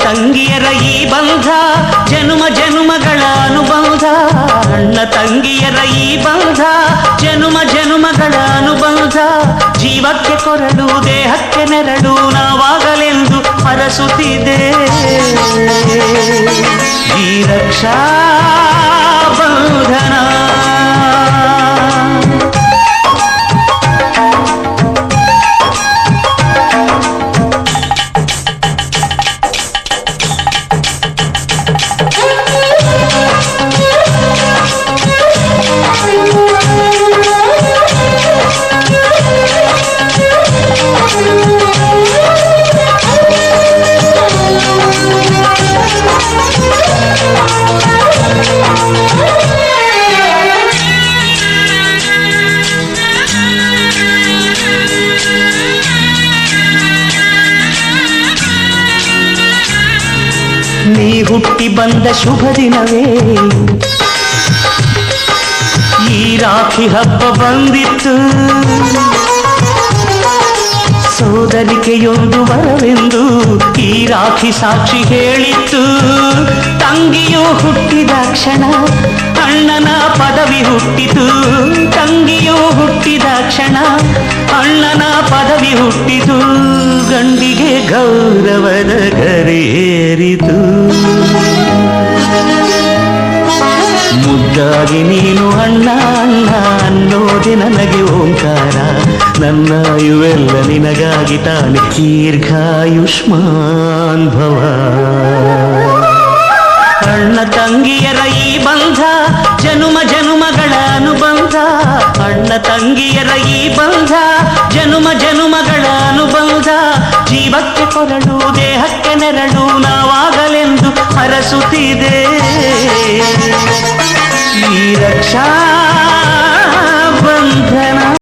ತಂಗಿಯರ ಈ ಬಂಧ ಜನುಮ ಜನುಮಗಳ ಅನುಬಂಧ. ಅಣ್ಣ ತಂಗಿಯರ ಈ ಬಂಧ ಜನುಮ ಜನುಮಗಳ ಅನುಬಂಧ. ಜೀವಕ್ಕೆ ಕೊರಳು ದೇಹಕ್ಕೆ ನೆರಳು ನಾವಾಗಲೆಂದು ಹರಸುತ್ತಿದೆ ಈ ರಕ್ಷಾ ಬಂಧನ. ನೀ ಹುಟ್ಟಿ ಬಂದ ಶುಭ ದಿನವೇ ಈ ರಾಖಿ ಹಬ್ಬ ಬಂದಿತ್ತು. ಸೋದರಿಕೆಯೊಂದು ವರವೆಂದು ಈ ರಾಖಿ ಸಾಕ್ಷಿ ಹೇಳಿತ್ತು. ತಂಗಿಯು ಹುಟ್ಟಿದ ಕ್ಷಣ ಅಣ್ಣನ ಪದವಿ ಹುಟ್ಟಿತು. ತಂಗಿಯು ಹುಟ್ಟಿದ ಕ್ಷಣ ಅಣ್ಣನ ಪದವಿ ಹುಟ್ಟಿತು. ಗಂಡಿಗೆ ಗೌರವದ ಗರಿಯೇರಿತು. ಮುದ್ದಾಗಿ ನೀನು ಅಣ್ಣ ಅಣ್ಣ ಅನ್ನೋದೆ ನನಗೆ ಓಂಕಾರ. ನನ್ನ ಇವೆಲ್ಲ ನಿನಗಾಗಿ ತಾನೆ ದೀರ್ಘಾಯುಷ್ಮಾನ್ ಭವ. ಅಣ್ಣ ತಂಗಿಯರ ಈ ಬಂಧ ಜನುಮ ಜನುಮಗಳ ಅನುಬಂಧ. ಅಣ್ಣ ತಂಗಿಯರ ಈ ಬಂಧ ಜನುಮ ಜನುಮಗಳ ಅನುಬಂಧ. ಜೀವಕ್ಕೆ ಕೊರಳು ದೇಹಕ್ಕೆ ನೆರಳು ನಾವಾಗಲೆಂದು ಹರಸುತ್ತಿದೆ ಈ ರಕ್ಷಾ ಬಂಧನ.